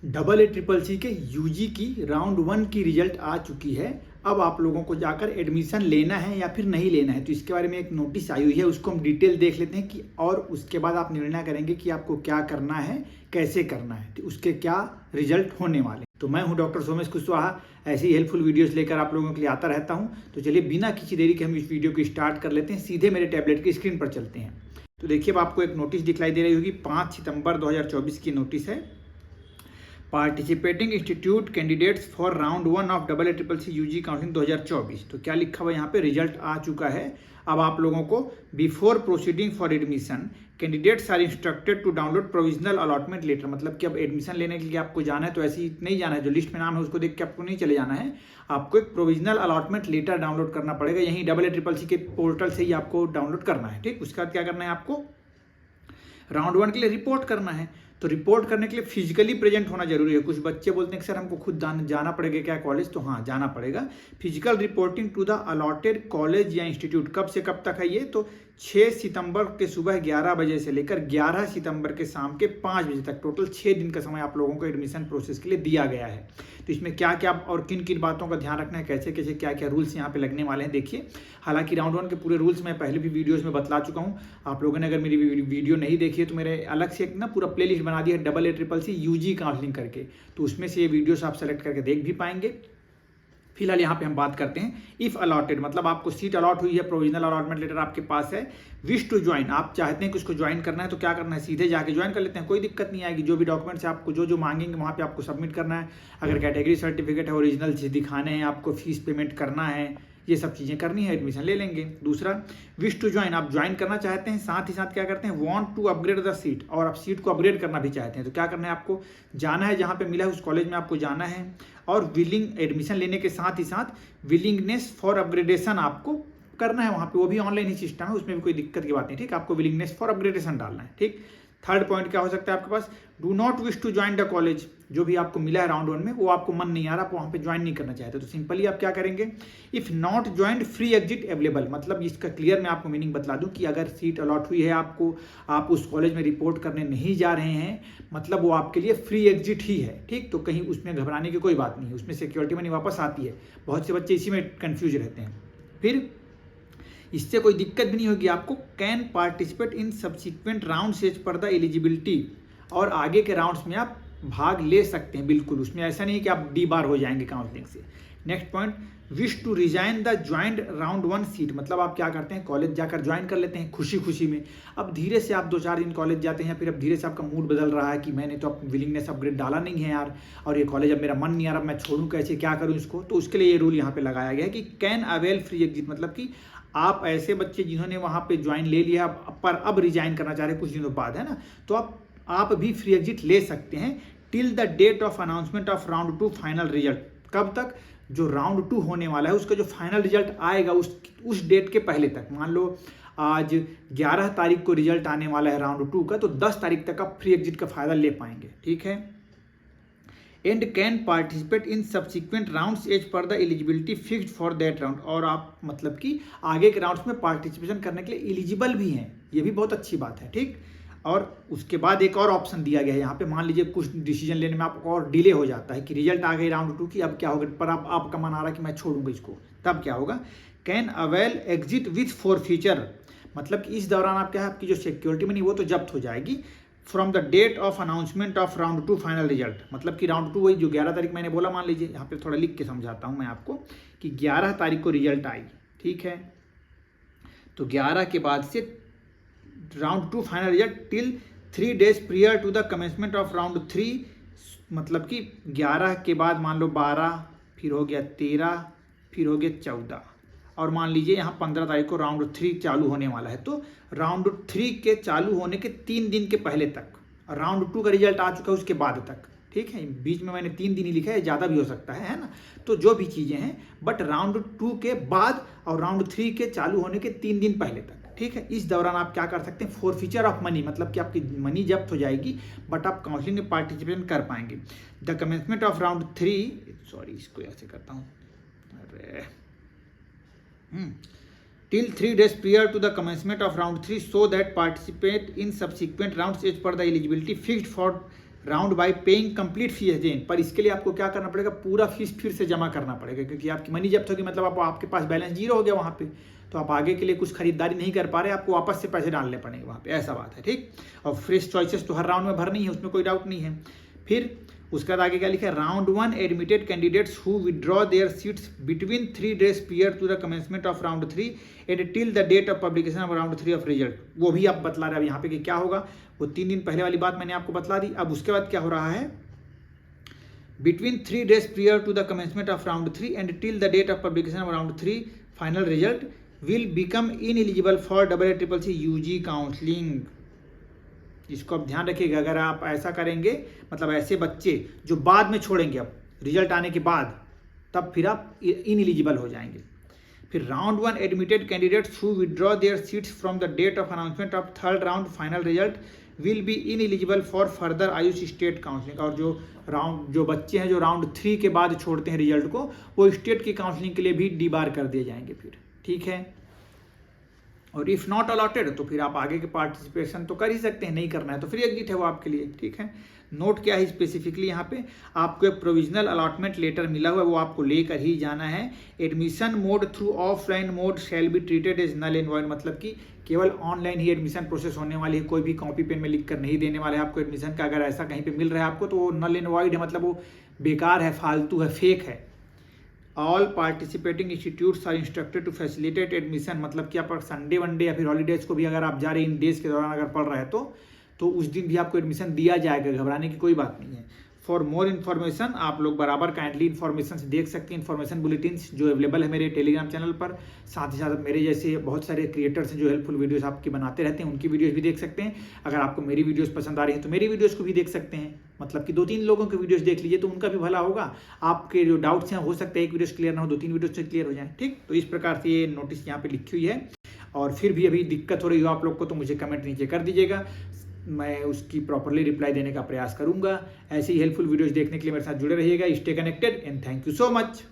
Double A triple सी के UG की round 1 की रिजल्ट आ चुकी है। अब आप लोगों को जाकर एडमिशन लेना है या फिर नहीं लेना है, तो इसके बारे में एक नोटिस आई हुई है, उसको हम डिटेल देख लेते हैं कि और उसके बाद आप निर्णय करेंगे कि आपको क्या करना है, कैसे करना है, तो उसके क्या रिजल्ट होने वाले। तो मैं हूं डॉक्टर सोमेश कुशवाहा, ऐसी हेल्पफुल वीडियोस लेकर आप लोगों के लिए आता रहता हूं। तो चलिए बिना किसी देरी के हम इस वीडियो को स्टार्ट कर लेते हैं, सीधे मेरे टैबलेट की स्क्रीन पर चलते हैं। तो देखिए अब आपको एक नोटिस दिखलाई दे रही होगी, 5 सितंबर 2024 की नोटिस है। Participating institute candidates for round 1 of double A triple C UG counselling 2024। तो क्या लिखा हुआ यहाँ पे, रिजल्ट आ चुका है। अब आप लोगों को before proceeding for admission candidates are instructed to download provisional allotment letter. मतलब कि अब एडमिशन लेने के लिए आपको जाना है तो ऐसे ही नहीं जाना है, जो लिस्ट में नाम है उसको देख के आपको नहीं चले जाना है। आपको एक प्रोविजनल अलॉटमेंट लेटर डाउनलोड करना पड़ेगा, यहीं डबल ए ट्रिपल सी के पोर्टल से ही आपको डाउनलोड करना है। ठीक, उसके बाद क्या करना है, आपको राउंड 1 के लिए रिपोर्ट करना है। तो रिपोर्ट करने के लिए फिजिकली प्रेजेंट होना जरूरी है। कुछ बच्चे बोलते हैं कि सर हमको खुद जाना पड़ेगा क्या कॉलेज, तो हाँ जाना पड़ेगा। Physical reporting to the allotted college या इंस्टीट्यूट कब से कब तक है ये, तो 6 सितंबर के सुबह 11 बजे से लेकर 11 सितंबर के शाम के 5 बजे तक, टोटल 6 दिन का समय आप लोगों को एडमिशन प्रोसेस के लिए दिया गया है। तो इसमें क्या क्या और किन किन बातों का ध्यान रखना है, कैसे कैसे क्या क्या रूल्स यहाँ पे लगने वाले हैं देखिए। हालांकि राउंड 1 के पूरे रूल्स मैं पहले भी वीडियोस में बतला चुका हूँ। आप लोगों ने अगर मेरी वीडियो नहीं देखी है तो मेरे अलग से एक ना पूरा प्लेलिस्ट बना दिया है double A triple C UG counselling करके, तो उसमें से ये वीडियोस आप सेलेक्ट करके देख भी पाएंगे। फिलहाल यहाँ पे हम बात करते हैं इफ अलॉटेड, मतलब आपको सीट अलॉट हुई है, प्रोविजनल अलॉटमेंट लेटर आपके पास है, विश टू ज्वाइन, आप चाहते हैं कि उसको ज्वाइन करना है, तो क्या करना है, सीधे जाके ज्वाइन कर लेते हैं, कोई दिक्कत नहीं आएगी। जो भी डॉक्यूमेंट्स आपको जो मांगेंगे वहाँ पे आपको सबमिट करना है। अगर कैटेगरी सर्टिफिकेट है ओरिजिनल दिखाने हैं, आपको फीस पेमेंट करना है, ये सब चीज़ें करनी है, एडमिशन ले लेंगे। दूसरा, विश टू ज्वाइन, आप ज्वाइन करना चाहते हैं, साथ ही साथ क्या करते हैं, want to upgrade the seat, और आप सीट को अपग्रेड करना भी चाहते हैं, तो क्या करना है, आपको जाना है जहाँ पे मिला है उस कॉलेज में आपको जाना है, और विलिंग एडमिशन लेने के साथ ही साथ विलिंगनेस फॉर अपग्रेडेशन आपको करना है वहाँ पे, वो भी ऑनलाइन ही सिस्टम है, उसमें भी कोई दिक्कत की बात नहीं। ठीक, आपको विलिंगनेस फॉर अपग्रेडेशन डालना है। ठीक, थर्ड पॉइंट क्या हो सकता है आपके पास, do not wish to join the college, जो भी आपको मिला है राउंड 1 में वो आपको मन नहीं आ रहा, आप वहाँ पे ज्वाइन नहीं करना चाहते, तो सिंपली आप क्या करेंगे, if not joined free exit available, मतलब इसका क्लियर मैं आपको मीनिंग बतला दूं कि अगर सीट अलॉट हुई है आपको, आप उस कॉलेज में रिपोर्ट करने नहीं जा रहे हैं, मतलब वो आपके लिए फ्री एग्जिट ही है। ठीक, तो कहीं उसमें घबराने की कोई बात नहीं है, उसमें सिक्योरिटी मनी वापस आती है। बहुत से बच्चे इसी में कन्फ्यूज रहते हैं। फिर इससे कोई दिक्कत भी नहीं होगी आपको, can participate in subsequent rounds as per the eligibility, और आगे के राउंड्स में आप भाग ले सकते हैं बिल्कुल, उसमें ऐसा नहीं है कि आप डी बार हो जाएंगे काउंसलिंग से। Next point, wish to resign the joint round 1 seat, मतलब आप क्या करते हैं, कॉलेज जाकर ज्वाइन कर लेते हैं खुशी खुशी में। अब धीरे से आप 2-4 दिन कॉलेज जाते हैं, फिर अब धीरे से आपका मूड बदल रहा है कि मैंने तो अब विलिंगनेस अपग्रेड डाला नहीं है यार, और ये कॉलेज अब मेरा मन नहीं आ रहा, मैं छोड़ूं कैसे, क्या करूं इसको, तो उसके लिए ये रूल यहाँ पे लगाया गया है कि कैन अवेल फ्री एग्जिट, मतलब कि आप ऐसे बच्चे जिन्होंने वहाँ पे ज्वाइन ले लिया पर अब रिजाइन करना चाह रहे हैं कुछ दिनों बाद, है ना, तो आप भी फ्री एग्जिट ले सकते हैं till the date of announcement of round 2 final result. कब तक, जो राउंड 2 होने वाला है उसका जो फाइनल रिजल्ट आएगा उस डेट के पहले तक। मान लो आज 11 तारीख को रिजल्ट आने वाला है राउंड 2 का, तो 10 तारीख तक आप फ्री एग्जिट का फायदा ले पाएंगे। ठीक है, and can participate in subsequent rounds as per the eligibility fixed for that round, और आप मतलब कि आगे के राउंड्स में पार्टिसिपेशन करने के लिए एलिजिबल भी हैं, ये भी बहुत अच्छी बात है। ठीक, और उसके बाद एक और ऑप्शन दिया गया है यहाँ पे, मान लीजिए कुछ डिसीजन लेने में आपको और डिले हो जाता है कि रिजल्ट आ गई राउंड 2 की, अब क्या होगा, पर आपका मन आ रहा है कि मैं छोड़ूंगा इसको, तब क्या होगा, can avail exit with for future, मतलब कि इस दौरान आप क्या है, आपकी जो सिक्योरिटी मनी वो तो जब्त हो जाएगी, from the date of announcement of round 2 final result, मतलब कि राउंड 2 वही जो 11 तारीख मैंने बोला, मान लीजिए यहाँ पे थोड़ा लिख के समझाता हूँ मैं आपको कि 11 तारीख को रिजल्ट आई, ठीक है, तो 11 के बाद से round 2 final result till 3 days prior to the commencement of round 3, मतलब कि 11 के बाद मान लो 12, फिर हो गया 13, फिर हो गया 14, और मान लीजिए यहाँ 15 तारीख को राउंड 3 चालू होने वाला है, तो राउंड 3 के चालू होने के 3 दिन के पहले तक राउंड 2 का रिजल्ट आ चुका है उसके बाद तक। ठीक है, बीच में मैंने 3 दिन ही लिखा है, ज़्यादा भी हो सकता है ना, तो जो भी चीज़ें हैं, बट राउंड 2 के बाद और राउंड 3 के चालू होने के 3 दिन पहले तक। ठीक है, इस दौरान आप क्या कर सकते हैं, फॉरफीचर ऑफ मनी, मतलब कि आपकी मनी जब्त हो जाएगी बट आप काउंसलिंग में पार्टिसिपेट कर पाएंगे। The commencement of round 3, sorry इसको ऐसे करता हूँ, अरे till 3 days prior to the commencement of round 3 so that participate in subsequent rounds as per the eligibility fixed for round bye paying complete fees again. पर इसके लिए आपको क्या करना पड़ेगा, पूरा फीस फिर से जमा करना पड़ेगा, क्योंकि आपकी मनी जब्त होगी, मतलब आपके पास बैलेंस जीरो हो गया वहाँ पे, तो आप आगे के लिए कुछ खरीदारी नहीं कर पा रहे, आपको वापस से पैसे डालने पड़ेंगे वहाँ पे, ऐसा बात है, ठीक। और फ्रेश चॉइसेस तो हर राउंड में भरनी है, उसमें कोई डाउट नहीं है। फिर उसके बाद आगे क्या लिखा है, round 1 admitted candidates who withdraw their seats between 3 days prior to the commencement of round 3 and till the date of publication of round 3 of result। वो भी आप बतला रहे हैं यहाँ पे कि क्या होगा, वो 3 दिन पहले वाली बात मैंने आपको बतला दी। अब उसके बाद क्या हो रहा है, between 3 days prior to the commencement of round 3 and till the date of publication of round 3 final result will become ineligible for AACCC UG counseling। इसको आप ध्यान रखिएगा, अगर आप ऐसा करेंगे, मतलब ऐसे बच्चे जो बाद में छोड़ेंगे अब रिजल्ट आने के बाद, तब फिर आप इनएलिजिबल हो जाएंगे। फिर round 1 admitted candidates who withdraw their seats from the date of announcement of third round final result will be ineligible for further AYUSH state counselling. और जो बच्चे हैं जो राउंड 3 के बाद छोड़ते हैं रिजल्ट को, वो स्टेट की काउंसलिंग के लिए भी डीबार कर दिए जाएंगे फिर, ठीक है। और इफ़ नॉट अलॉटेड तो फिर आप आगे के पार्टिसिपेशन तो कर ही सकते हैं, नहीं करना है तो फ्री एग्जिट है वो आपके लिए, ठीक है। नोट क्या है स्पेसिफिकली यहाँ पे, आपको एक प्रोविजनल अलॉटमेंट लेटर मिला हुआ है, वो आपको लेकर ही जाना है। Admission mode through offline mode shall be treated as null and void, मतलब कि केवल ऑनलाइन ही एडमिशन प्रोसेस होने वाली है, कोई भी कॉपी पेन में लिख कर नहीं देने वाले हैं आपको एडमिशन का। अगर ऐसा कहीं पर मिल रहा है आपको तो वो नल एंड वॉइड है, मतलब वो बेकार है, फालतू है, फेक है। All participating institutes are instructed to facilitate admission, मतलब कि आप संडे वनडे या फिर हॉलीडेज को भी अगर आप जा रहे हैं इन डेज के दौरान अगर पढ़ रहे हैं तो उस दिन भी आपको एडमिशन दिया जाएगा, घबराने की कोई बात नहीं है। फॉर मोर इन्फॉर्मेशन आप लोग बराबर काइंडली इन्फॉर्मेशन देख सकते हैं, इन्फॉर्मेशन बुलेटिन्स जो अवेलेबल है मेरे टेलीग्राम चैनल पर। साथ ही साथ मेरे जैसे बहुत सारे क्रिएटर्स हैं जो हेल्पफुल वीडियोस आपकी बनाते रहते हैं, उनकी वीडियोस भी देख सकते हैं। अगर आपको मेरी वीडियोस पसंद आ रही है तो मेरी वीडियोस को भी देख सकते हैं, मतलब कि 2-3 लोगों की वीडियोस देख लीजिए तो उनका भी भला होगा। आपके जो डाउट्स हैं हो सकता है एक वीडियोस क्लियर ना हो, 2-3 वीडियोस से क्लियर हो जाए, ठीक। तो इस प्रकार से ये नोटिस यहाँ पे लिखी हुई है। और फिर भी अभी दिक्कत हो रही हो आप लोग को तो मुझे कमेंट नीचे कर दीजिएगा, मैं उसकी प्रॉपरली रिप्लाई देने का प्रयास करूंगा। ऐसे ही हेल्पफुल वीडियोस देखने के लिए मेरे साथ जुड़े रहिएगा। Stay connected and thank you so much.